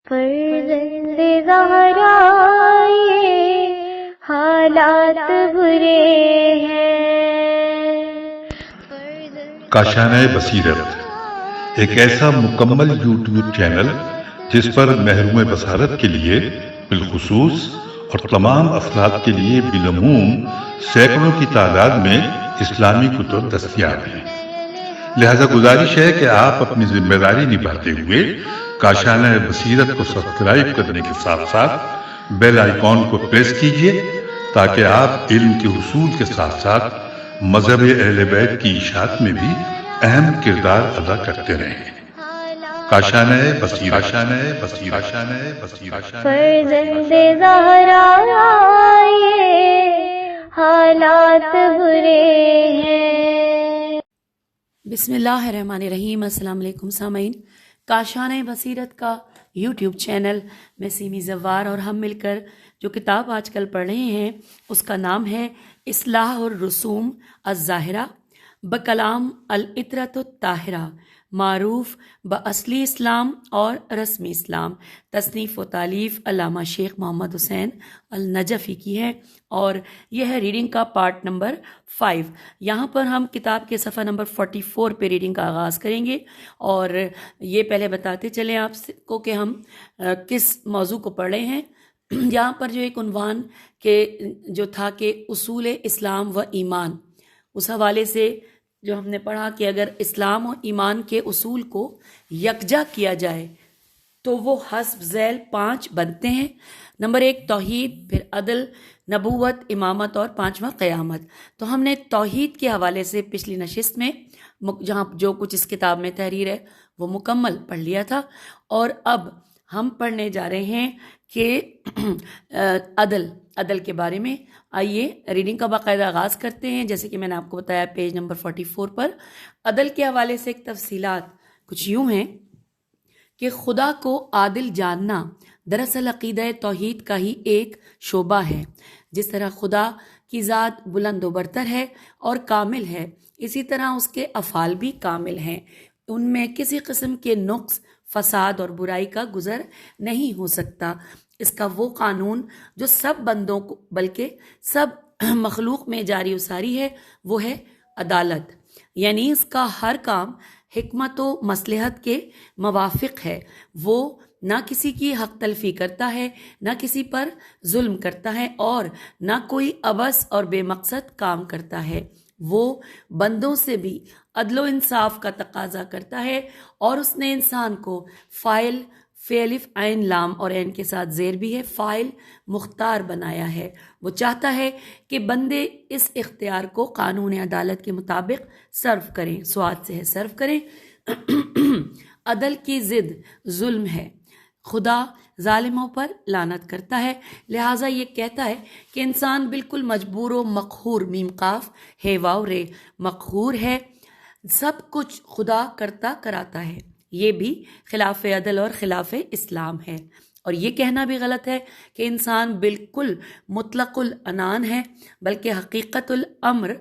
فرزند زہرا یہ حالات برے ہیں۔ کاشانہ بصیرت ایک ایسا مکمل یوٹیوب چینل جس پر محروم بصارت کے لیے بالخصوص اور تمام افراد کے لیے بالعموم سینکڑوں کی تعداد میں اسلامی کتب دستیاب ہیں۔ لہذا گزارش ہے کہ آپ اپنی ذمہ داری نبھاتے ہوئے کاشانہ بصیرت کو سبسکرائب کرنے کے ساتھ ساتھ بیل آئیکن کو پریس کیجیے تاکہ آپ علم کے حصول کے ساتھ ساتھ مذہب اہل بیت کی اشاعت میں بھی اہم کردار ادا کرتے رہیں۔ کاشانہ بصیرت۔ فرزند زہرا یہ حالات برے ہیں۔ بسم اللہ الرحمن الرحیم۔ السلام علیکم سامعین، کاشانہ بصیرت کا یوٹیوب چینل میں سیمی زوار اور ہم مل کر جو کتاب آج کل پڑھ رہے ہیں اس کا نام ہے اصلاح الرسوم الظاہرہ بکلام العطرۃ الطاہرہ، معروف باصلی اسلام اور رسمی اسلام، تصنیف و تالیف علامہ شیخ محمد حسین النجفی کی ہے، اور یہ ہے ریڈنگ کا پارٹ نمبر 5۔ یہاں پر ہم کتاب کے صفحہ نمبر 44 پہ ریڈنگ کا آغاز کریں گے، اور یہ پہلے بتاتے چلیں آپ کو کہ ہم کس موضوع کو پڑھ رہے ہیں۔ یہاں پر جو ایک عنوان کے جو تھا کہ اصول اسلام و ایمان، اس حوالے سے جو ہم نے پڑھا کہ اگر اسلام و ایمان کے اصول کو یکجا کیا جائے تو وہ حسب ذیل 5 بنتے ہیں۔ نمبر 1 توحید، پھر عدل، نبوت، امامت، اور 5واں قیامت۔ تو ہم نے توحید کے حوالے سے پچھلی نشست میں جہاں جو کچھ اس کتاب میں تحریر ہے وہ مکمل پڑھ لیا تھا، اور اب ہم پڑھنے جا رہے ہیں کہ عدل کے بارے میں۔ آئیے ریڈنگ کا باقاعدہ آغاز کرتے ہیں۔ جیسے کہ میں نے آپ کو بتایا پیج نمبر 44 پر عدل کے حوالے سے ایک تفصیلات کچھ یوں ہیں کہ خدا کو عادل جاننا دراصل عقیدہ توحید کا ہی ایک شعبہ ہے۔ جس طرح خدا کی ذات بلند و برتر ہے اور کامل ہے، اسی طرح اس کے افعال بھی کامل ہیں، ان میں کسی قسم کے نقص، فساد اور برائی کا گزر نہیں ہو سکتا۔ اس کا وہ قانون جو سب بندوں کو بلکہ سب مخلوق میں جاری و ساری ہے وہ ہے عدالت، یعنی اس کا ہر کام حکمت و مصلحت کے موافق ہے۔ وہ نہ کسی کی حق تلفی کرتا ہے، نہ کسی پر ظلم کرتا ہے، اور نہ کوئی عبث اور بے مقصد کام کرتا ہے۔ وہ بندوں سے بھی عدل و انصاف کا تقاضا کرتا ہے، اور اس نے انسان کو فاعل، فعلف عین لام اور عین کے ساتھ زیر بھی ہے، فاعل مختار بنایا ہے۔ وہ چاہتا ہے کہ بندے اس اختیار کو قانون عدالت کے مطابق صرف کریں، سواد سے ہے صرف کریں۔ عدل کی ضد ظلم ہے۔ خدا ظالموں پر لعنت کرتا ہے، لہٰذا یہ کہتا ہے کہ انسان بالکل مجبور و مقہور، میم قاف ہے واو رے، مقہور ہے، سب کچھ خدا کرتا کراتا ہے۔ یہ بھی خلاف عدل اور خلاف اسلام ہے، اور یہ کہنا بھی غلط ہے کہ انسان بالکل مطلق العنان ہے، بلکہ حقیقت الامر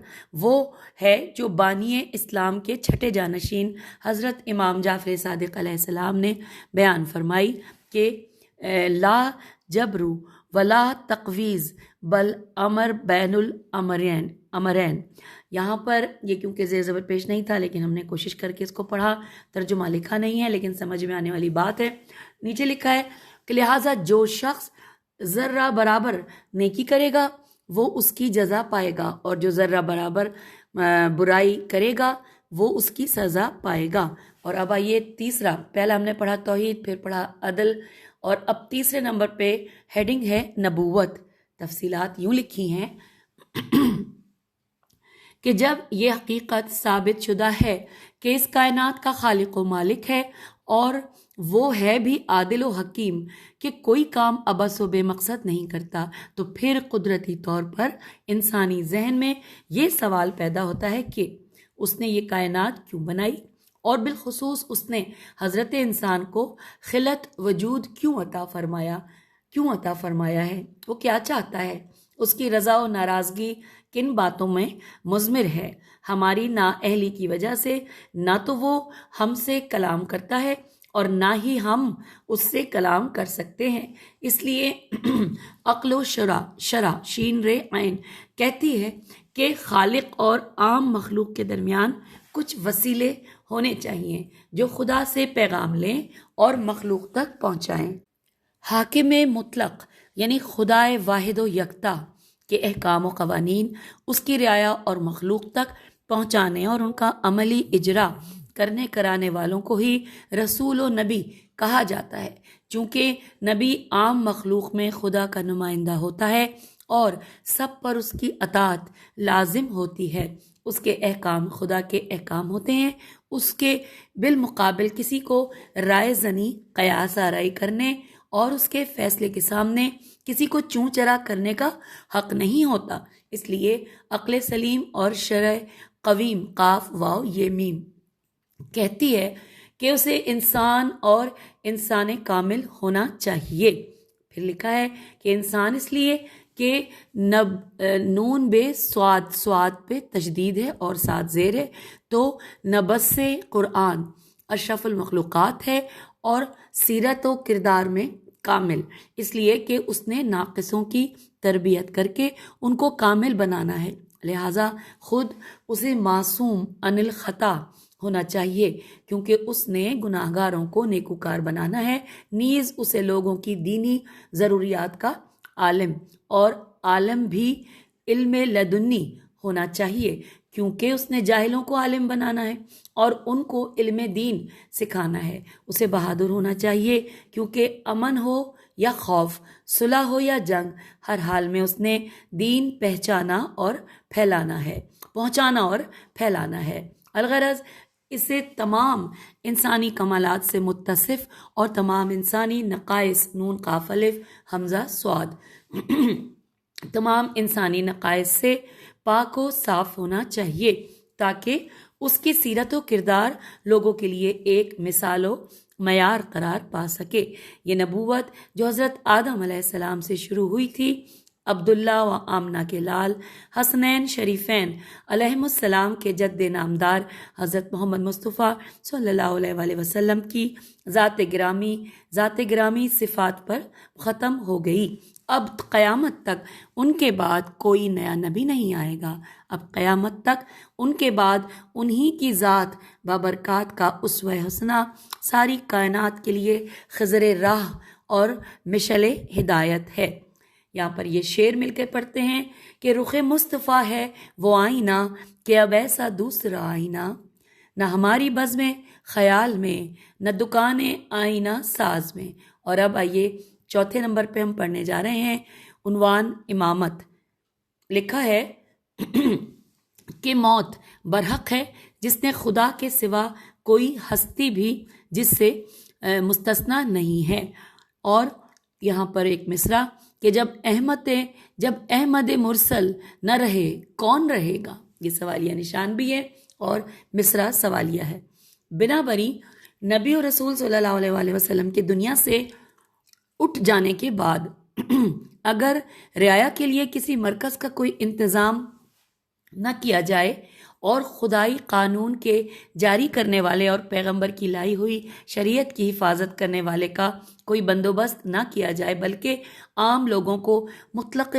وہ ہے جو بانی اسلام کے چھٹے جانشین حضرت امام جعفر صادق علیہ السلام نے بیان فرمائی کہ لا جبرو ولا تقویز بل امر بین الامرین۔ یہاں پر یہ کیونکہ زیر زبر پیش نہیں تھا، لیکن ہم نے کوشش کر کے اس کو پڑھا، ترجمہ لکھا نہیں ہے لیکن سمجھ میں آنے والی بات ہے۔ نیچے لکھا ہے کہ لہٰذا جو شخص ذرہ برابر نیکی کرے گا وہ اس کی جزا پائے گا، اور جو ذرہ برابر برائی کرے گا وہ اس کی سزا پائے گا۔ اور اب آئیے تیسرا، پہلا ہم نے پڑھا توحید، پھر پڑھا عدل، اور اب تیسرے نمبر پہ ہیڈنگ ہے نبوت۔ تفصیلات یوں لکھی ہیں کہ جب یہ حقیقت ثابت شدہ ہے کہ اس کائنات کا خالق و مالک ہے، اور وہ ہے بھی عادل و حکیم کہ کوئی کام عبث و بے مقصد نہیں کرتا، تو پھر قدرتی طور پر انسانی ذہن میں یہ سوال پیدا ہوتا ہے کہ اس نے یہ کائنات کیوں بنائی، اور بالخصوص اس نے حضرت انسان کو خلت وجود کیوں عطا فرمایا ہے، وہ کیا چاہتا ہے، اس کی رضا و ناراضگی کن باتوں میں مضمر ہے۔ ہماری نااہلی کی وجہ سے نہ تو وہ ہم سے کلام کرتا ہے اور نہ ہی ہم اس سے کلام کر سکتے ہیں۔ اس لیے عقل و شرع شین رے عین کہتی ہے کہ خالق اور عام مخلوق کے درمیان کچھ وسیلے ہونے چاہیے جو خدا سے پیغام لیں اور مخلوق تک پہنچائیں۔ حاکم مطلق یعنی خدائے واحد و یکتا کے احکام و قوانین اس کی رعایا اور مخلوق تک پہنچانے اور ان کا عملی اجرا کرنے کرانے والوں کو ہی رسول و نبی کہا جاتا ہے، چونکہ نبی عام مخلوق میں خدا کا نمائندہ ہوتا ہے اور سب پر اس کی اطاعت لازم ہوتی ہے۔ اس کے احکام خدا کے احکام ہوتے ہیں، اس کے بالمقابل کسی کو رائے زنی قیاس آرائی کرنے اور اس کے فیصلے کے سامنے کسی کو چوں چرا کرنے کا حق نہیں ہوتا۔ اس لیے عقل سلیم اور شرع قویم قاف واو یہ میم کہتی ہے کہ اسے انسان اور انسان کامل ہونا چاہیے۔ پھر لکھا ہے کہ انسان اس لیے کہ نون بے سواد پہ تشدید ہے اور سات زیر ہے، تو نبس قرآن اشرف المخلوقات ہے اور سیرت و کردار میں کامل، اس لیے کہ اس نے ناقصوں کی تربیت کر کے ان کو کامل بنانا ہے، لہٰذا خود اسے معصوم عن الخطا ہونا چاہیے کیونکہ اس نے گناہ گاروں کو نیکوکار بنانا ہے، نیز اسے لوگوں کی دینی ضروریات کا عالم اور عالم بھی علم لدنی ہونا چاہیے کیونکہ اس نے جاہلوں کو عالم بنانا ہے اور ان کو علم دین سکھانا ہے۔ اسے بہادر ہونا چاہیے کیونکہ امن ہو یا خوف، صلح ہو یا جنگ، ہر حال میں اس نے دین پہنچانا اور پھیلانا ہے۔ الغرض اسے تمام انسانی کمالات سے متصف اور تمام انسانی نقائص نون قاف الف حمزہ صاد تمام انسانی نقائص سے پاک و صاف ہونا چاہیے تاکہ اس کی سیرت و کردار لوگوں کے لیے ایک مثال و معیار قرار پا سکے۔ یہ نبوت جو حضرت آدم علیہ السلام سے شروع ہوئی تھی، عبداللہ و آمنہ کے لال حسنین شریفین علیہم السلام کے جد نامدار حضرت محمد مصطفیٰ صلی اللہ علیہ وآلہ وسلم کی ذات گرامی صفات پر ختم ہو گئی۔ اب قیامت تک ان کے بعد کوئی نیا نبی نہیں آئے گا، اب قیامت تک ان کے بعد انہی کی ذات بابرکات کا اسوہ حسنہ ساری کائنات کے لیے خضر راہ اور مشعل ہدایت ہے۔ یہاں پر یہ شعر مل کے پڑھتے ہیں کہ رخ مصطفیٰ ہے وہ آئینہ کہ اب ایسا دوسرا آئینہ نہ ہماری بزم خیال میں نہ دکان آئینہ ساز میں۔ اور اب آئیے چوتھے نمبر پہ ہم پڑھنے جا رہے ہیں عنوان امامت۔ لکھا ہے کہ موت برحق ہے جس نے خدا کے سوا کوئی ہستی بھی جس سے مستثنا نہیں ہے۔ اور یہاں پر ایک مصرع کہ جب احمد مرسل نہ رہے کون رہے گا، یہ سوالیہ نشان بھی ہے اور مصرع سوالیہ ہے۔ بنا بری نبی و رسول صلی اللہ علیہ وآلہ وسلم کی دنیا سے اٹھ جانے کے بعد اگر رعایا کے لیے کسی مرکز کا کوئی انتظام نہ کیا جائے اور خدائی قانون کے جاری کرنے والے اور پیغمبر کی لائی ہوئی شریعت کی حفاظت کرنے والے کا کوئی بندوبست نہ کیا جائے بلکہ عام لوگوں کو مطلق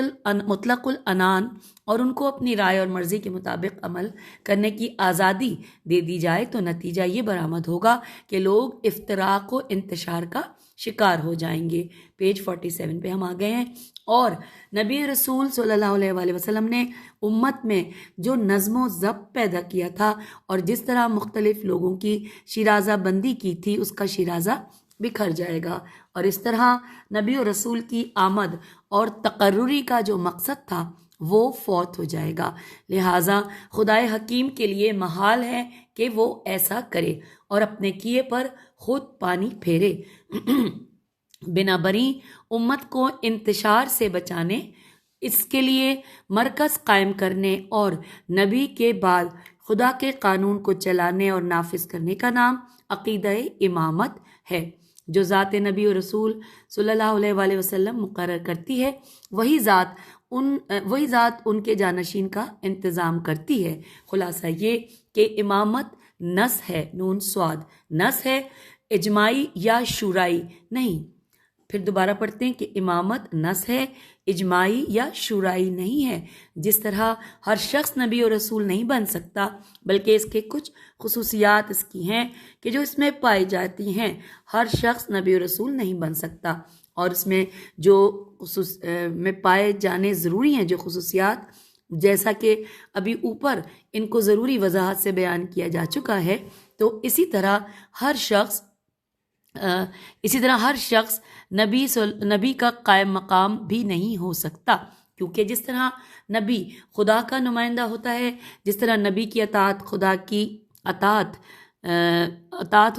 العنان اور ان کو اپنی رائے اور مرضی کے مطابق عمل کرنے کی آزادی دے دی جائے تو نتیجہ یہ برآمد ہوگا کہ لوگ افتراق و انتشار کا شکار ہو جائیں گے۔ پیج 47 پہ ہم آ گئے ہیں۔ اور نبی رسول صلی اللہ علیہ وآلہ وسلم نے امت میں جو نظم و ضبط پیدا کیا تھا اور جس طرح مختلف لوگوں کی شیرازہ بندی کی تھی اس کا شیرازہ بکھر جائے گا، اور اس طرح نبی و رسول کی آمد اور تقرری کا جو مقصد تھا وہ فوت ہو جائے گا۔ لہٰذا خدائے حکیم کے لیے محال ہے کہ وہ ایسا کرے اور اپنے کیے پر خود پانی پھیرے۔ بنا بری امت کو انتشار سے بچانے، اس کے لیے مرکز قائم کرنے اور نبی کے بعد خدا کے قانون کو چلانے اور نافذ کرنے کا نام عقیدہ امامت ہے۔ جو ذات نبی و رسول صلی اللہ علیہ وآلہ وسلم مقرر کرتی ہے وہی ذات ان کے جانشین کا انتظام کرتی ہے۔ خلاصہ یہ کہ امامت نس ہے، نون سواد نس ہے اجماعی یا شورائی نہیں. پھر دوبارہ پڑھتے ہیں کہ امامت نص ہے، اجماعی یا شورائی نہیں ہے. جس طرح ہر شخص نبی اور رسول نہیں بن سکتا، بلکہ اس کے کچھ خصوصیات اس کی ہیں کہ جو اس میں پائی جاتی ہیں. ہر شخص نبی اور رسول نہیں بن سکتا، اور اس میں جو میں پائے جانے ضروری ہیں جو خصوصیات، جیسا کہ ابھی اوپر ان کو ضروری وضاحت سے بیان کیا جا چکا ہے، تو اسی طرح ہر شخص نبی کا قائم مقام بھی نہیں ہو سکتا، کیونکہ جس طرح نبی خدا کا نمائندہ ہوتا ہے، جس طرح نبی کی اطاعت خدا کی اطاعت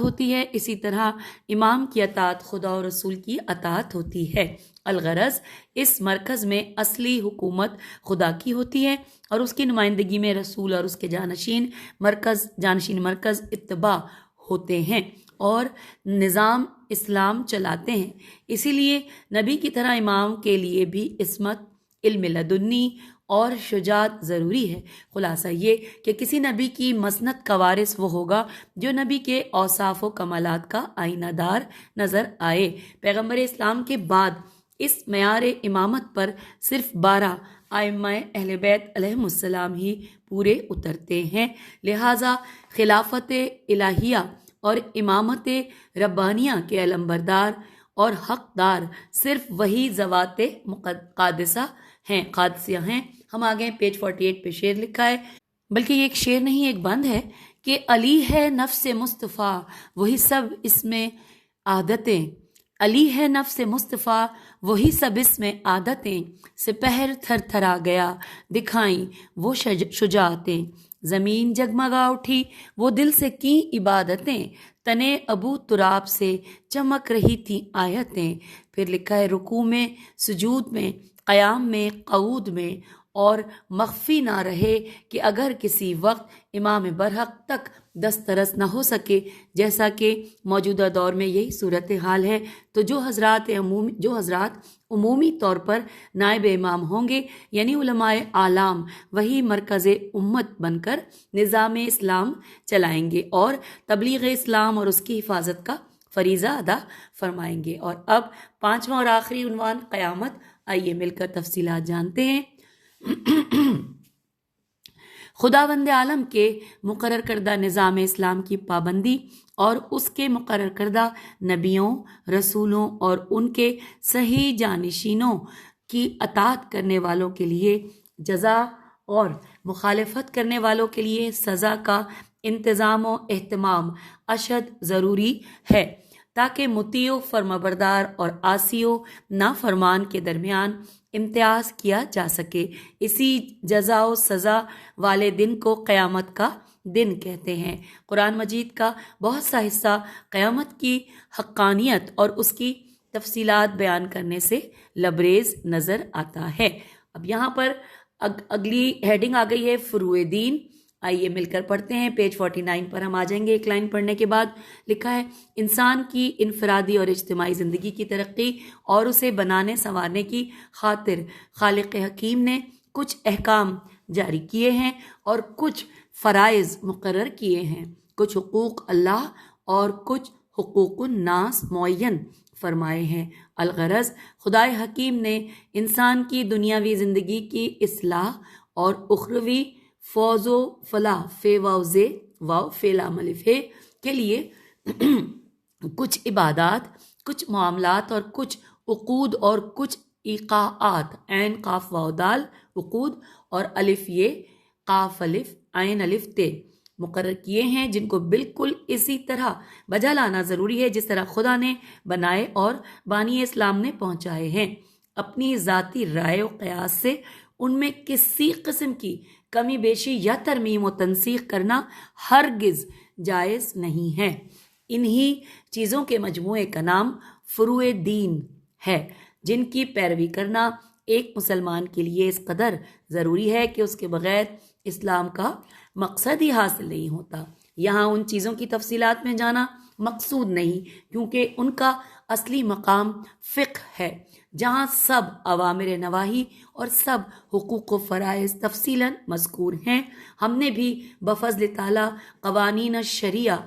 ہوتی ہے، اسی طرح امام کی اطاعت خدا اور رسول کی اطاعت ہوتی ہے. الغرض اس مرکز میں اصلی حکومت خدا کی ہوتی ہے، اور اس کی نمائندگی میں رسول اور اس کے جانشین مرکز اتباع ہوتے ہیں اور نظام اسلام چلاتے ہیں. اسی لیے نبی کی طرح امام کے لیے بھی عصمت، علم لدنی اور شجاعت ضروری ہے. خلاصہ یہ کہ کسی نبی کی مسند کا وارث وہ ہوگا جو نبی کے اوصاف و کمالات کا آئینہ دار نظر آئے. پیغمبر اسلام کے بعد اس معیار امامت پر صرف 12 ائمہ اہل بیت علیہم السلام ہی پورے اترتے ہیں. لہٰذا خلافت الہیہ اور امامت ربانیہ کے علمبردار اور حقدار صرف وہی ذوات قادسیہ ہیں. ہم آگے پیج 48 پہ شعر لکھا ہے، بلکہ یہ ایک شعر نہیں، ایک بند ہے کہ علی ہے نفس مصطفیٰ وہی سب اس میں عادتیں، علی ہے نفس مصطفیٰ وہی سب اس میں عادتیں، سپہر تھر تھرا گیا دکھائیں وہ شجاعتیں، زمین جگمگا اٹھی وہ دل سے کی عبادتیں، تنے ابو تراب سے چمک رہی تھی آیتیں. پھر لکھا ہے رکوع میں، سجود میں، قیام میں، قعود میں، اور مخفی نہ رہے کہ اگر کسی وقت امام برحق تک دسترس نہ ہو سکے، جیسا کہ موجودہ دور میں یہی صورتحال ہے، تو جو حضرات عمومی طور پر نائب امام ہوں گے، یعنی علماء اعلام، وہی مرکز امت بن کر نظام اسلام چلائیں گے اور تبلیغ اسلام اور اس کی حفاظت کا فریضہ ادا فرمائیں گے. اور اب 5واں اور آخری عنوان قیامت. آئیے مل کر تفصیلات جانتے ہیں. خداوند عالم کے مقرر کردہ نظام اسلام کی پابندی اور اس کے مقرر کردہ نبیوں، رسولوں اور ان کے صحیح جانشینوں کی اطاعت کرنے والوں کے لیے جزا اور مخالفت کرنے والوں کے لیے سزا کا انتظام و اہتمام اشد ضروری ہے، تاکہ مطیع و فرمانبردار اور عاصی و نافرمان کے درمیان امتیاز کیا جا سکے. اسی جزا و سزا والے دن کو قیامت کا دن کہتے ہیں. قرآن مجید کا بہت سا حصہ قیامت کی حقانیت اور اس کی تفصیلات بیان کرنے سے لبریز نظر آتا ہے. اب یہاں پر اگلی ہیڈنگ آ گئی ہے فروع دین. آئیے مل کر پڑھتے ہیں. پیج 49 پر ہم آ جائیں گے. ایک لائن پڑھنے کے بعد لکھا ہے انسان کی انفرادی اور اجتماعی زندگی کی ترقی اور اسے بنانے سنوارنے کی خاطر خالق حکیم نے کچھ احکام جاری کیے ہیں اور کچھ فرائض مقرر کیے ہیں. کچھ حقوق اللہ اور کچھ حقوق الناس معین فرمائے ہیں. الغرض خدائے حکیم نے انسان کی دنیاوی زندگی کی اصلاح اور اخروی فوز و فلاح فے واو زے واو فے لام الف ہے کے لیے کچھ عبادات، کچھ معاملات اور کچھ عقود اور کچھ ایقاعات عین قاف واو دال عقود اور الف یہ قاف الف عین الف تے مقرر کیے ہیں، جن کو بالکل اسی طرح بجا لانا ضروری ہے جس طرح خدا نے بنائے اور بانی اسلام نے پہنچائے ہیں. اپنی ذاتی رائے و قیاس سے ان میں کسی قسم کی کمی بیشی یا ترمیم و تنسیخ کرنا ہرگز جائز نہیں ہے. انہی چیزوں کے مجموعے کا نام فروع دین ہے، جن کی پیروی کرنا ایک مسلمان کے لیے اس قدر ضروری ہے کہ اس کے بغیر اسلام کا مقصد ہی حاصل نہیں ہوتا. یہاں ان چیزوں کی تفصیلات میں جانا مقصود نہیں، کیونکہ ان کا اصلی مقام فقہ ہے، جہاں سب اوامر نواہی اور سب حقوق و فرائض تفصیلاً مذکور ہیں. ہم نے بھی بفضل تعالی قوانین الشریعہ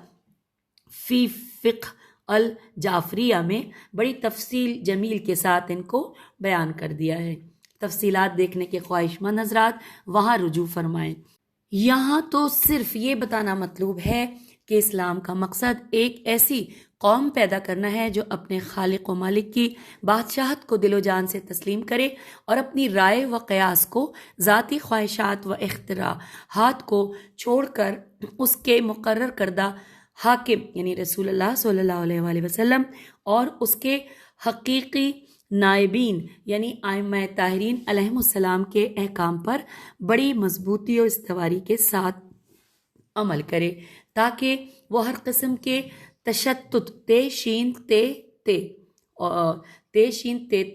فی فقہ الجعفریہ میں بڑی تفصیل جمیل کے ساتھ ان کو بیان کر دیا ہے۔ تفصیلات دیکھنے کے خواہش مند حضرات وہاں رجوع فرمائیں۔ یہاں تو صرف یہ بتانا مطلوب ہے کہ اسلام کا مقصد ایک ایسی قوم پیدا کرنا ہے جو اپنے خالق و مالک کی بادشاہت کو دل و جان سے تسلیم کرے اور اپنی رائے و قیاس کو، ذاتی خواہشات و اختراعات کو چھوڑ کر اس کے مقرر کردہ حاکم یعنی رسول اللہ صلی اللہ علیہ وآلہ وسلم اور اس کے حقیقی نائبین یعنی ائمہ طاہرین علیہم السلام کے احکام پر بڑی مضبوطی و استواری کے ساتھ عمل کرے، تاکہ وہ ہر قسم کے تشتت تے شین تے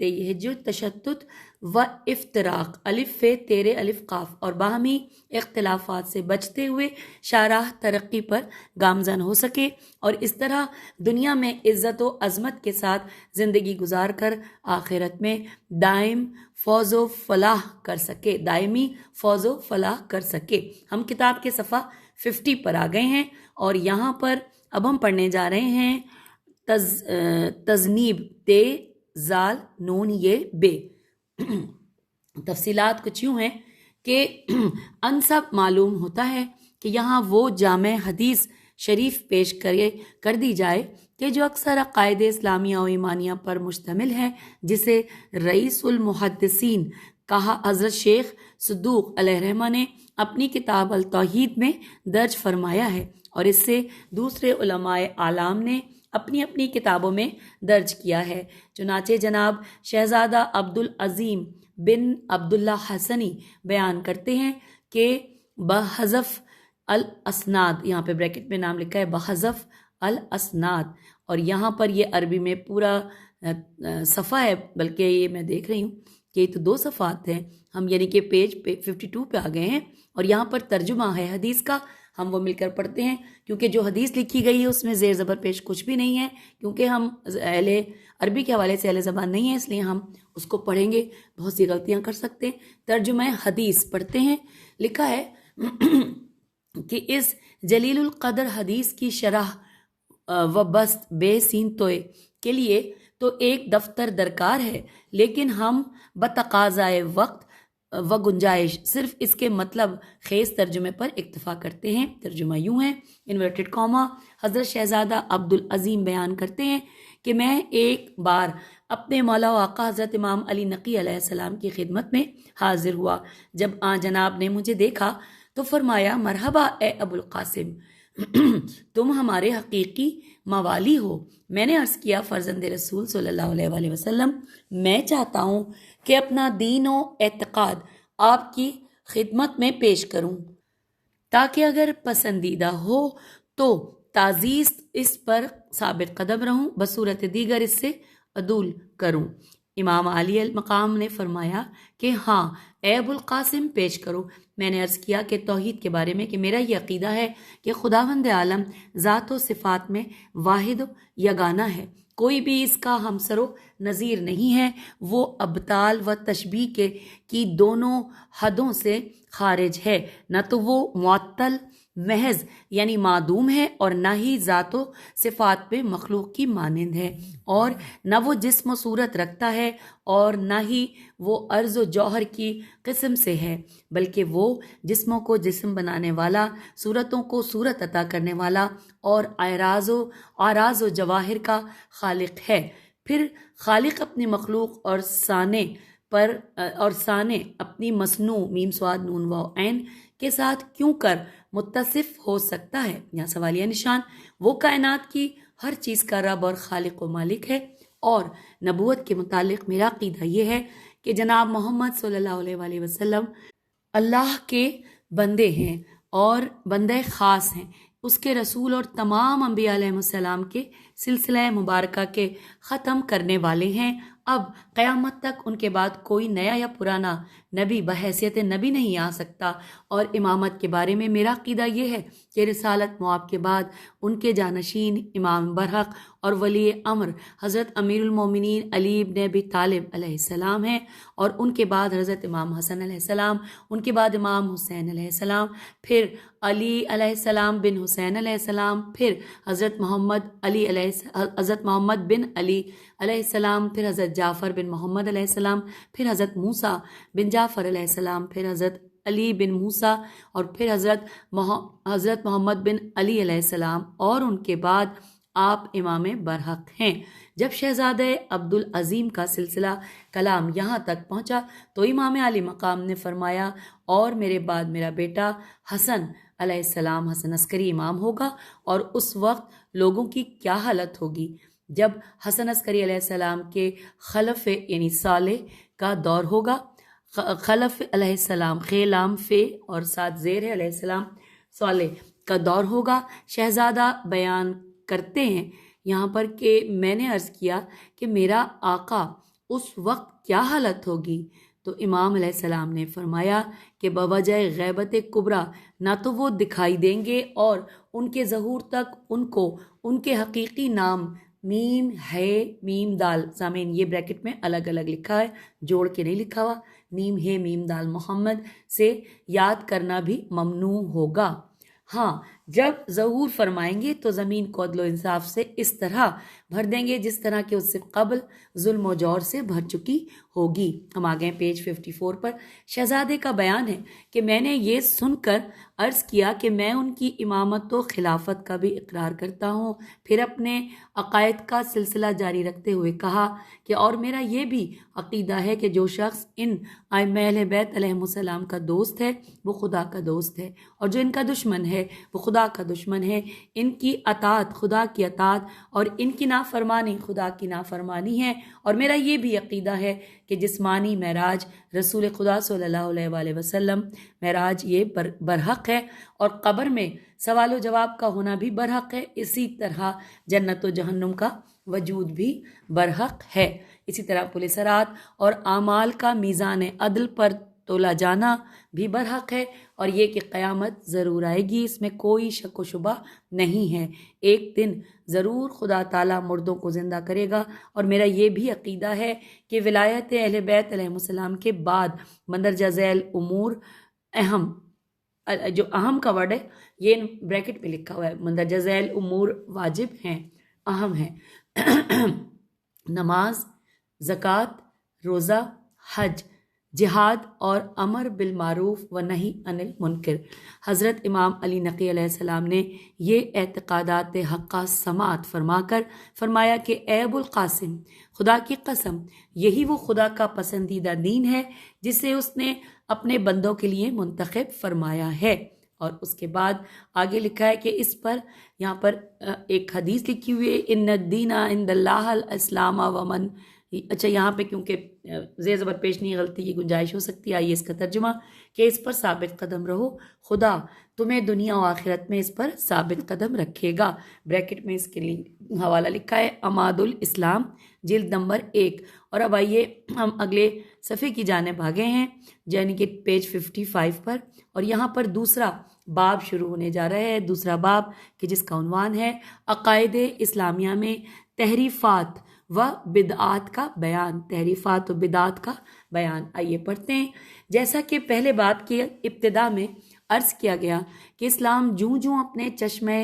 یہ جو تشتت و افتراق الف فے تیرے الف قاف اور باہمی اختلافات سے بچتے ہوئے شاہراہ ترقی پر گامزن ہو سکے اور اس طرح دنیا میں عزت و عظمت کے ساتھ زندگی گزار کر آخرت میں دائمی فوز و فلاح کر سکے۔ ہم کتاب کے صفحہ 50 پر آ گئے ہیں اور یہاں پر اب ہم پڑھنے جا رہے ہیں تذنیب تے زال نون یہ بے۔ تفصیلات کچھ یوں ہیں کہ ان سب معلوم ہوتا ہے کہ یہاں وہ جامع حدیث شریف پیش کر دی جائے کہ جو اکثر عقائد اسلامیہ و ایمانیہ پر مشتمل ہے، جسے رئیس المحدثین کہا حضرت شیخ صدوق علیہ رحمہ نے اپنی کتاب التوحید میں درج فرمایا ہے، اور اس سے دوسرے علماء اعلام نے اپنی اپنی کتابوں میں درج کیا ہے۔ چنانچہ جناب شہزادہ عبدالعظیم بن عبداللہ حسنی بیان کرتے ہیں کہ بحذف الاسناد، یہاں پہ بریکٹ میں نام لکھا ہے بحذف الاسناد، اور یہاں پر یہ عربی میں پورا صفحہ ہے، بلکہ یہ میں دیکھ رہی ہوں کہ یہ تو 2 صفحات ہیں، ہم یعنی کہ پیج 52 پہ آ گئے ہیں، اور یہاں پر ترجمہ ہے حدیث کا، ہم وہ مل کر پڑھتے ہیں، کیونکہ جو حدیث لکھی گئی ہے اس میں زیر زبر پیش کچھ بھی نہیں ہے، کیونکہ ہم اہل عربی کے حوالے سے اہل زبان نہیں ہیں، اس لیے ہم اس کو پڑھیں گے، بہت سی غلطیاں کر سکتے ہیں۔ ترجمہ حدیث پڑھتے ہیں۔ لکھا ہے کہ اس جلیل القدر حدیث کی شرح و بست بے سین توئے کے لیے تو ایک دفتر درکار ہے، لیکن ہم بتقاضائے وقت و گنجائش صرف اس کے مطلب خیز ترجمے پر اکتفا کرتے ہیں۔ ترجمہ یوں ہے، انورٹڈ کاما، حضرت شہزادہ عبدالعظیم بیان کرتے ہیں کہ میں ایک بار اپنے مولا و آقا حضرت امام علی نقی علیہ السلام کی خدمت میں حاضر ہوا۔ جب آن جناب نے مجھے دیکھا تو فرمایا، مرحبا اے ابو القاسم، تم ہمارے حقیقی موالی ہو۔ میں نے عرض کیا، فرزند رسول صلی اللہ علیہ وآلہ وسلم، میں چاہتا ہوں کہ اپنا دین و اعتقاد آپ کی خدمت میں پیش کروں، تاکہ اگر پسندیدہ ہو تو تعزیز اس پر ثابت قدم رہوں، بصورت دیگر اس سے عدول کروں۔ امام علی المقام نے فرمایا کہ ہاں اے ابو القاسم، پیش کرو۔ میں نے عرض کیا کہ توحید کے بارے میں کہ میرا یہ عقیدہ ہے کہ خداوند عالم ذات و صفات میں واحد یگانہ ہے، کوئی بھی اس کا ہمسر و نظیر نہیں ہے، وہ ابطال و تشبیہ کی دونوں حدوں سے خارج ہے، نہ تو وہ معطل محض یعنی معدوم ہے اور نہ ہی ذات و صفات پہ مخلوق کی مانند ہے، اور نہ وہ جسم و صورت رکھتا ہے اور نہ ہی وہ عرض و جوہر کی قسم سے ہے، بلکہ وہ جسموں کو جسم بنانے والا، صورتوں کو صورت عطا کرنے والا اور اعراض و جواہر کا خالق ہے۔ پھر خالق اپنی مخلوق اور صانع اپنی مصنوع میم صاد نون واو عین کے ساتھ کیوں کر متصف ہو سکتا ہے؟ یہاں سوالیہ نشان۔ وہ کائنات کی ہر چیز کا رب اور خالق و مالک ہے، اور نبوت کے متعلق میرا عقیدہ یہ ہے کہ جناب محمد صلی اللہ علیہ وآلہ وسلم اللہ کے بندے ہیں اور بندے خاص ہیں، اس کے رسول اور تمام انبیاء علیہ السلام کے سلسلہ مبارکہ کے ختم کرنے والے ہیں، اب قیامت تک ان کے بعد کوئی نیا یا پرانا نبی بحیثیت نبی نہیں آ سکتا، اور امامت کے بارے میں میرا عقیدہ یہ ہے کہ رسالت مواب کے بعد ان کے جانشین امام برحق اور ولی امر حضرت امیر المومنین علی ابن ابی طالب علیہ السلام ہیں، اور ان کے بعد حضرت امام حسن علیہ السلام، ان کے بعد امام حسین علیہ السلام، پھر علی علیہ السلام بن حسین علیہ السلام، پھر حضرت محمد بن علی علیہ السلام، پھر حضرت جعفر بن محمد علیہ السلام، پھر حضرت موسیٰ بن جعفر علیہ السلام، پھر حضرت علی بن موسیٰ، اور پھر حضرت محمد بن علی علیہ السلام، اور ان کے بعد آپ امام برحق ہیں۔ جب شہزادہ عبدالعظیم کا سلسلہ کلام یہاں تک پہنچا تو امام علی مقام نے فرمایا، اور میرے بعد میرا بیٹا حسن علیہ السلام، حسن عسکری امام ہوگا، اور اس وقت لوگوں کی کیا حالت ہوگی جب حسن عسکری علیہ السلام کے خلف یعنی صالح کا دور ہوگا۔ خلف علیہ السلام خیلام فے اور ساتھ زیر ہے علیہ السلام صالح کا دور ہوگا۔ شہزادہ بیان کرتے ہیں یہاں پر کہ میں نے عرض کیا کہ میرا آقا اس وقت کیا حالت ہوگی، تو امام علیہ السلام نے فرمایا کہ بوجہ غیبت کبریٰ نہ تو وہ دکھائی دیں گے، اور ان کے ظہور تک ان کو ان کے حقیقی نام میم ہے میم دال، سامعین یہ بریکٹ میں الگ الگ لکھا ہے، جوڑ کے نہیں لکھا ہوا، میم ہے میم دال محمد سے یاد کرنا بھی ممنوع ہوگا۔ ہاں جب ظہور فرمائیں گے تو زمین کو عدل و انصاف سے اس طرح بھر دیں گے جس طرح کہ اس سے قبل ظلم و جور سے بھر چکی ہوگی۔ ہم آگئے پیج 54 پر۔ شہزادے کا بیان ہے کہ میں نے یہ سن کر عرض کیا کہ میں ان کی امامت و خلافت کا بھی اقرار کرتا ہوں، پھر اپنے عقائد کا سلسلہ جاری رکھتے ہوئے کہا کہ اور میرا یہ بھی عقیدہ ہے کہ جو شخص ان ائمہ اہل بیت علیہم السلام کا دوست ہے وہ خدا کا دوست ہے، اور جو ان کا دشمن ہے وہ خدا کا دشمن ہے۔ ان کی اطاعت خدا کی اطاعت اور ان کی نافرمانی خدا کی نافرمانی ہے، اور میرا یہ بھی عقیدہ ہے کہ جسمانی معراج رسول خدا صلی اللہ علیہ وآلہ وسلم معراج یہ برحق ہے، اور قبر میں سوال و جواب کا ہونا بھی برحق ہے، اسی طرح جنت و جہنم کا وجود بھی برحق ہے، اسی طرح پولیسرات اور اعمال کا میزان عدل پر تولا جانا بھی برحق ہے، اور یہ کہ قیامت ضرور آئے گی، اس میں کوئی شک و شبہ نہیں ہے۔ ایک دن ضرور خدا تعالیٰ مردوں کو زندہ کرے گا، اور میرا یہ بھی عقیدہ ہے کہ ولایت اہل بیت علیہ السلام کے بعد مندرجہ ذیل امور اہم، جو اہم کا ورڈ ہے یہ بریکٹ پہ لکھا ہوا ہے، مندرجہ ذیل امور واجب ہیں، اہم ہیں، نماز، زکوٰۃ، روزہ، حج، جہاد اور امر بالمعروف و نہی عن المنکر۔ حضرت امام علی نقی علیہ السلام نے یہ اعتقادات حقہ سماعت فرما کر فرمایا کہ اے ابو القاسم، خدا کی قسم یہی وہ خدا کا پسندیدہ دین ہے جسے اس نے اپنے بندوں کے لیے منتخب فرمایا ہے۔ اور اس کے بعد آگے لکھا ہے کہ اس پر یہاں پر ایک حدیث لکھی ہوئی ہے، ان الدین عند اللہ الاسلام ومن، اچھا یہاں پہ کیونکہ زیر زبر پیش نہیں غلطی کی گنجائش ہو سکتی، آئیے اس کا ترجمہ کہ اس پر ثابت قدم رہو، خدا تمہیں دنیا و آخرت میں اس پر ثابت قدم رکھے گا۔ بریکٹ میں اس کے لیے حوالہ لکھا ہے عماد الاسلام جلد نمبر 1۔ اور اب آئیے ہم اگلے صفحے کی جانب آگے ہیں، یعنی کہ پیج 55 پر، اور یہاں پر دوسرا باب شروع ہونے جا رہا ہے، دوسرا باب کہ جس کا عنوان ہے عقائد اسلامیہ میں تحریفات و بدعات کا بیان، تحریفات و بدعات کا بیان۔ آئیے پڑھتے ہیں۔ جیسا کہ پہلے باب کی ابتدا میں عرض کیا گیا کہ اسلام جوں جوں اپنے چشمہ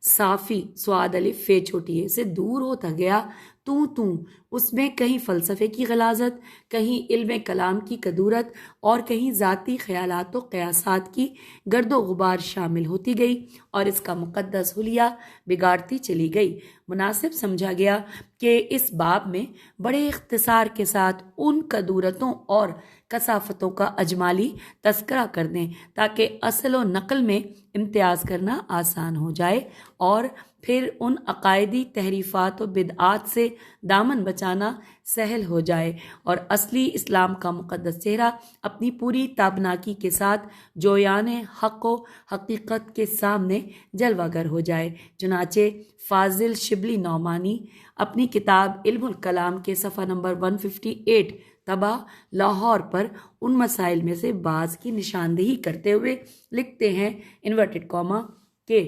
صافی سواد الف فے چھوٹی ہے سے دور ہوتا گیا، توں اس میں کہیں فلسفے کی غلاظت، کہیں علم کلام کی کدورت، اور کہیں ذاتی خیالات و قیاسات کی گرد و غبار شامل ہوتی گئی، اور اس کا مقدس حلیہ بگاڑتی چلی گئی۔ مناسب سمجھا گیا کہ اس باب میں بڑے اختصار کے ساتھ ان کدورتوں اور کثافتوں کا اجمالی تذکرہ کر دیں تاکہ اصل و نقل میں امتیاز کرنا آسان ہو جائے، اور پھر ان عقائدی تحریفات و بدعات سے دامن بچانا سہل ہو جائے اور اصلی اسلام کا مقدس چہرہ اپنی پوری تابناکی کے ساتھ جویان حق و حقیقت کے سامنے جلوہ گر ہو جائے۔ چنانچہ فاضل شبلی نعمانی اپنی کتاب علم الکلام کے صفحہ نمبر 158 طبع لاہور پر ان مسائل میں سے بعض کی نشاندہی کرتے ہوئے لکھتے ہیں انورٹڈ کاما کہ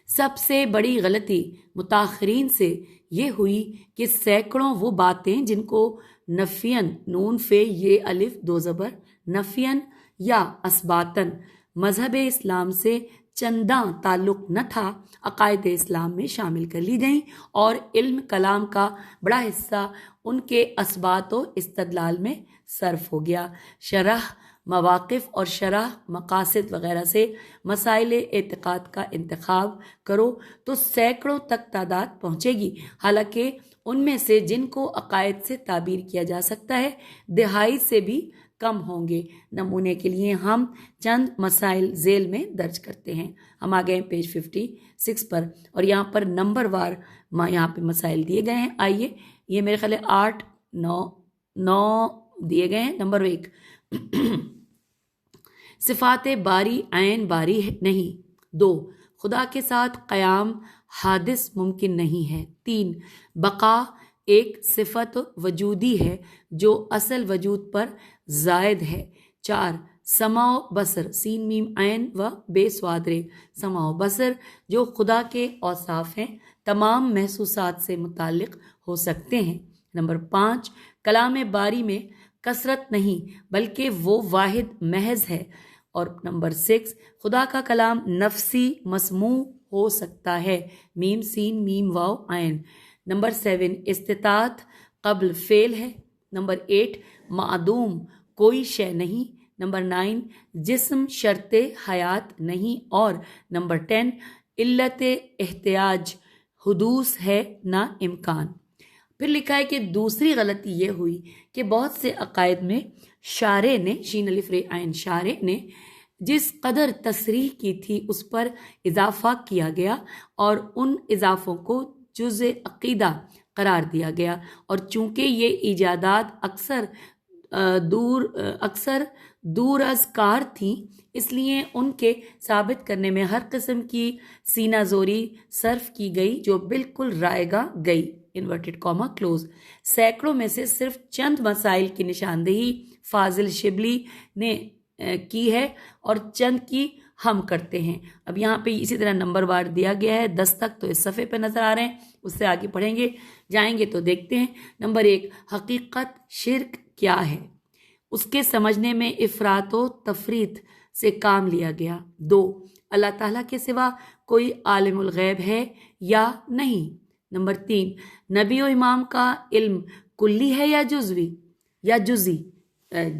سب سے بڑی غلطی متاخرین سے یہ ہوئی کہ سینکڑوں وہ باتیں جن کو نفین نون فے یہ الف دو زبر نفین یا اثباتن مذہب اسلام سے چنداں تعلق نہ تھا عقائد اسلام میں شامل کر لی گئیں اور علم کلام کا بڑا حصہ ان کے اثبات و استدلال میں صرف ہو گیا۔ شرح مواقف اور شرح مقاصد وغیرہ سے مسائل اعتقاد کا انتخاب کرو تو سینکڑوں تک تعداد پہنچے گی، حالانکہ ان میں سے جن کو عقائد سے تعبیر کیا جا سکتا ہے دہائی سے بھی کم ہوں گے۔ نمونے کے لیے ہم چند مسائل ذیل میں درج کرتے ہیں۔ ہم آ گئے ہیں پیج 56 پر اور یہاں پر نمبر وار یہاں پہ مسائل دیے گئے ہیں۔ آئیے، یہ میرے خیال 8 9 دیے گئے ہیں۔ نمبر 1، صفات باری عین باری نہیں۔ 2، خدا کے ساتھ قیام حادث ممکن نہیں ہے۔ 3، بقا ایک صفت وجودی ہے جو اصل وجود پر زائد ہے۔ 4، سمع و بصر سین میم عین و بے سوادرے سمع و بصر جو خدا کے اوصاف ہیں تمام محسوسات سے متعلق ہو سکتے ہیں۔ نمبر 5، کلام باری میں کثرت نہیں بلکہ وہ واحد محض ہے۔ اور نمبر 6، خدا کا کلام نفسی مسموع ہو سکتا ہے میم سین میم واو عین۔ نمبر 7، استطاعت قبل فعل ہے۔ نمبر 8، معدوم کوئی شے نہیں۔ نمبر 9، جسم شرط حیات نہیں۔ اور نمبر 10، علت احتیاج حدوث ہے نہ امکان۔ پھر لکھا ہے کہ دوسری غلطی یہ ہوئی کہ بہت سے عقائد میں شارع نے شین الف ر عین شارع نے جس قدر تصریح کی تھی اس پر اضافہ کیا گیا اور ان اضافوں کو جزء عقیدہ قرار دیا گیا، اور چونکہ یہ ایجادات اکثر دور از کار تھیں اس لیے ان کے ثابت کرنے میں ہر قسم کی سینہ زوری صرف کی گئی جو بالکل رائگاں گئی انورٹڈ کاما کلوز۔ سینکڑوں میں سے صرف چند مسائل کی نشاندہی فاضل شبلی نے کی ہے اور چند کی ہم کرتے ہیں۔ اب یہاں پہ اسی طرح نمبر وار دیا گیا ہے 10 تک، تو اس صفحے پہ نظر آ رہے ہیں، اس سے آگے پڑھیں گے جائیں گے تو دیکھتے ہیں۔ نمبر 1، حقیقت شرک کیا ہے، اس کے سمجھنے میں افراط و تفریط سے کام لیا گیا۔ 2، اللہ تعالیٰ کے سوا کوئی عالم الغیب ہے یا نہیں۔ نمبر 3، نبی و امام کا علم کلی ہے یا جزوی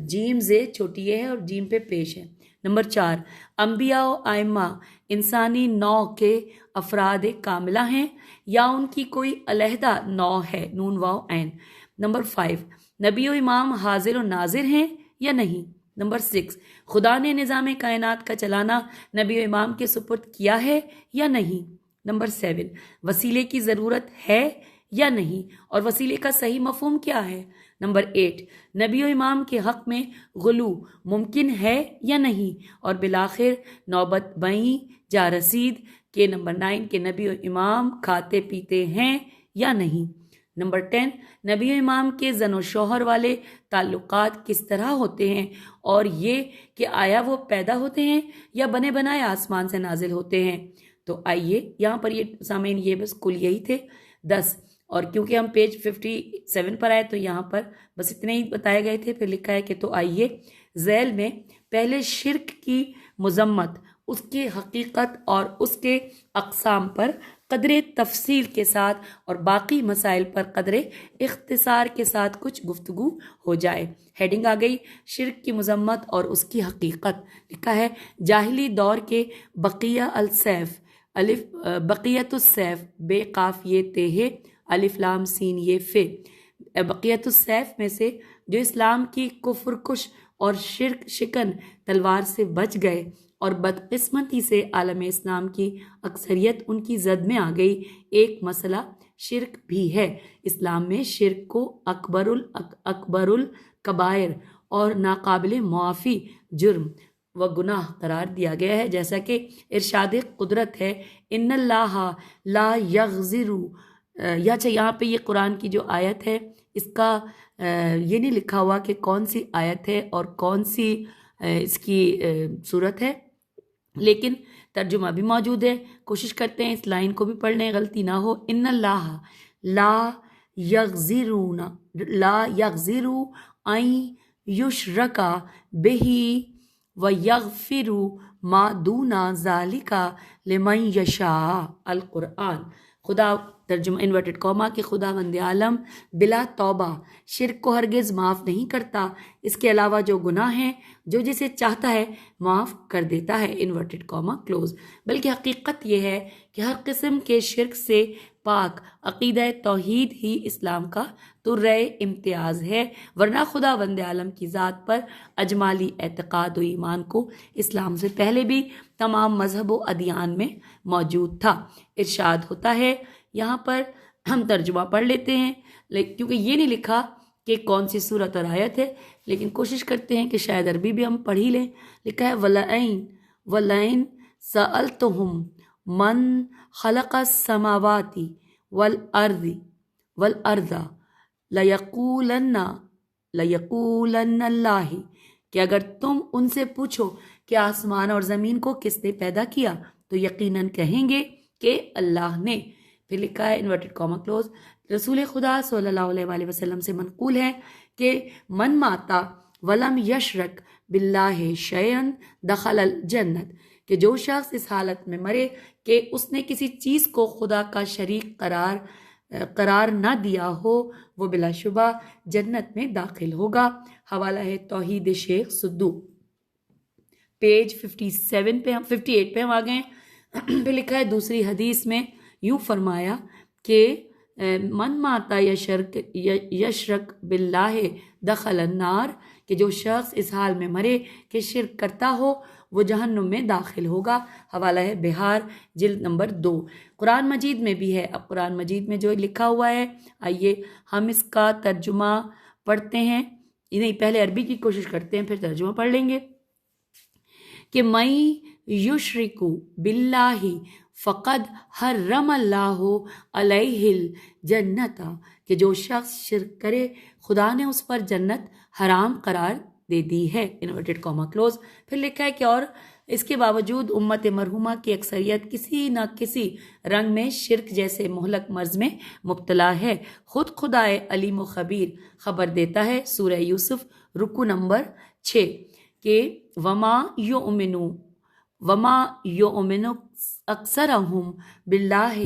جیم زے چھوٹی ہے اور جیم پہ پیش ہے۔ نمبر 4، انبیاء و ائمہ انسانی نوع کے افراد کاملہ ہیں یا ان کی کوئی علیحدہ نوع ہے نون واو عین۔ نمبر 5، نبی و امام حاضر و ناظر ہیں یا نہیں۔ نمبر 6، خدا نے نظام کائنات کا چلانا نبی و امام کے سپرد کیا ہے یا نہیں۔ نمبر 7، وسیلے کی ضرورت ہے یا نہیں اور وسیلے کا صحیح مفہوم کیا ہے۔ نمبر 8، نبی و امام کے حق میں غلو ممکن ہے یا نہیں، اور بالآخر نوبت بائیں جا رسید کہ نمبر 9 کے نبی و امام کھاتے پیتے ہیں یا نہیں۔ نمبر 10، نبی و امام کے زن و شوہر والے تعلقات کس طرح ہوتے ہیں، اور یہ کہ آیا وہ پیدا ہوتے ہیں یا بنے بنائے آسمان سے نازل ہوتے ہیں۔ تو آئیے یہاں پر یہ سامعین یہ بس کل یہی تھے 10، اور کیونکہ ہم پیج 57 پر آئے تو یہاں پر بس اتنے ہی بتائے گئے تھے۔ پھر لکھا ہے کہ تو آئیے ذیل میں پہلے شرک کی مذمت، اس کی حقیقت اور اس کے اقسام پر قدر تفصیل کے ساتھ اور باقی مسائل پر قدر اختصار کے ساتھ کچھ گفتگو ہو جائے۔ ہیڈنگ آ گئی شرک کی مذمت اور اس کی حقیقت۔ لکھا ہے جاہلی دور کے بقیہ السیف بقیت السیف بے قاف یہ تے الف لام سین یہ فے، بقیت السیف میں سے جو اسلام کی کفر کش اور شرک شکن تلوار سے بچ گئے اور بدقسمتی سے عالم اسلام کی اکثریت ان کی زد میں آ گئی۔ ایک مسئلہ شرک بھی ہے۔ اسلام میں شرک کو اکبر الکبائر اور ناقابل معافی جرم و گناہ قرار دیا گیا ہے، جیسا کہ ارشاد قدرت ہے ان اللہ لا یغفر، یا اچھا یہاں پہ یہ قرآن کی جو آیت ہے اس کا یہ نہیں لکھا ہوا کہ کون سی آیت ہے اور کون سی اس کی صورت ہے، لیکن ترجمہ بھی موجود ہے۔ کوشش کرتے ہیں اس لائن کو بھی پڑھ لیں، غلطی نہ ہو۔ ان اللہ لا یغفر ان یشرک بہ ویغفر ما دون ذالک لمن یشاء۔ القرآن۔ خدا ترجمہ انورٹڈ کاما کہ خداوند عالم بلا توبہ شرک کو ہرگز معاف نہیں کرتا، اس کے علاوہ جو گناہ ہیں جو جسے چاہتا ہے معاف کر دیتا ہے، انورٹڈ کاما کلوز۔ بلکہ حقیقت یہ ہے کہ ہر قسم کے شرک سے پاک عقیدہ توحید ہی اسلام کا ترہ امتیاز ہے، ورنہ خداوند عالم کی ذات پر اجمالی اعتقاد و ایمان کو اسلام سے پہلے بھی تمام مذہب و ادیان میں موجود تھا۔ ارشاد ہوتا ہے، یہاں پر ہم ترجمہ پڑھ لیتے ہیں کیونکہ یہ نہیں لکھا کہ کون سی صورت اور آیت ہے، لیکن کوشش کرتے ہیں کہ شاید عربی بھی ہم پڑھ ہی لیں۔ لکھا ہے وَلَئِن سَأَلْتُهُمْ مَنْ خَلَقَ السَّمَاوَاتِ وَالْأَرْضَ لَيَقُولَنَّ اللَّهِ، کہ اگر تم ان سے پوچھو کہ آسمان اور زمین کو کس نے پیدا کیا تو یقیناً کہیں گے کہ اللہ نے۔ پھر لکھا ہے انورٹڈ کاما کلوز، رسول خدا صلی اللہ علیہ وآلہ وسلم سے منقول ہے کہ من ماتا ولم یشرک باللہ شیئا دخل الجنت، کہ جو شخص اس حالت میں مرے کہ اس نے کسی چیز کو خدا کا شریک قرار نہ دیا ہو، وہ بلا شبہ جنت میں داخل ہوگا۔ حوالہ ہے توحید شیخ سدو، پیج 58 پہ ہم آ گئے۔ پھر لکھا ہے دوسری حدیث میں یوں فرمایا کہ من ماتا یشرک باللہ دخل النار، کہ جو شخص اس حال میں مرے کہ شرک کرتا ہو وہ جہنم میں داخل ہوگا۔ حوالہ ہے بہار جلد نمبر 2۔ قرآن مجید میں بھی ہے۔ اب قرآن مجید میں جو لکھا ہوا ہے، آئیے ہم اس کا ترجمہ پڑھتے ہیں، نہیں پہلے عربی کی کوشش کرتے ہیں پھر ترجمہ پڑھ لیں گے۔ کہ میں یشرک باللہ فقد حرم اللہ علیہ الجنت، کہ جو شخص شرک کرے خدا نے اس پر جنت حرام قرار دے دی ہے، انورٹڈ کاما کلوز۔ پھر لکھا ہے کہ اور اس کے باوجود امت مرحومہ کی اکثریت کسی نہ کسی رنگ میں شرک جیسے مہلک مرض میں مبتلا ہے۔ خود خدائے علیم و خبیر خبر دیتا ہے، سورہ یوسف رکو نمبر 6 کہ وما یؤمن اکثرہم باللہ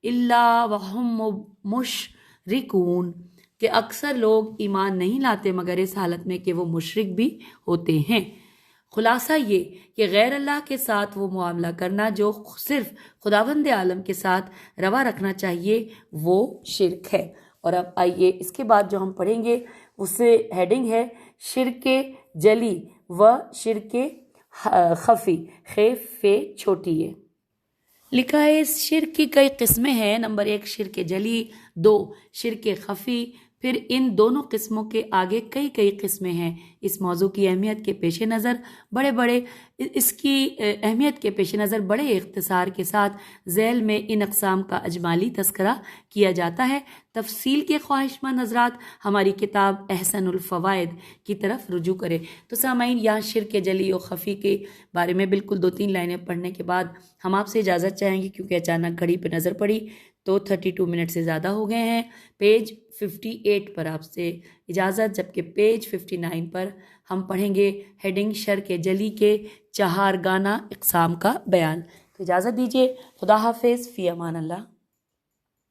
الا وہم مشرکون، کہ اکثر لوگ ایمان نہیں لاتے مگر اس حالت میں کہ وہ مشرک بھی ہوتے ہیں۔ خلاصہ یہ کہ غیر اللہ کے ساتھ وہ معاملہ کرنا جو صرف خداوند عالم کے ساتھ روا رکھنا چاہیے وہ شرک ہے۔ اور اب آئیے اس کے بعد جو ہم پڑھیں گے اس سے ہیڈنگ ہے شرک جلی و شرک خفی، خیف چھوٹی ہے۔ لکھا ہے اس شرک کی کئی قسمیں ہیں۔ نمبر 1 شرک جلی، 2 شرک خفی، پھر ان دونوں قسموں کے آگے کئی قسمیں ہیں۔ اس موضوع کی اہمیت کے پیش نظر بڑے اختصار کے ساتھ ذیل میں ان اقسام کا اجمالی تذکرہ کیا جاتا ہے۔ تفصیل کے خواہش مند حضرات ہماری کتاب احسن الفوائد کی طرف رجوع کرے۔ تو سامعین، یہاں شرک جلی و خفی کے بارے میں بالکل 2-3 لائنیں پڑھنے کے بعد ہم آپ سے اجازت چاہیں گے، کیونکہ اچانک گھڑی پہ نظر پڑی تو 32 منٹ سے زیادہ ہو گئے ہیں۔ پیج 58 پر آپ سے اجازت، جبکہ پیج 59 پر ہم پڑھیں گے ہیڈنگ شرک جلی کے 4 گانا اقسام کا بیان۔ تو اجازت دیجیے، خدا حافظ، فی امان اللہ۔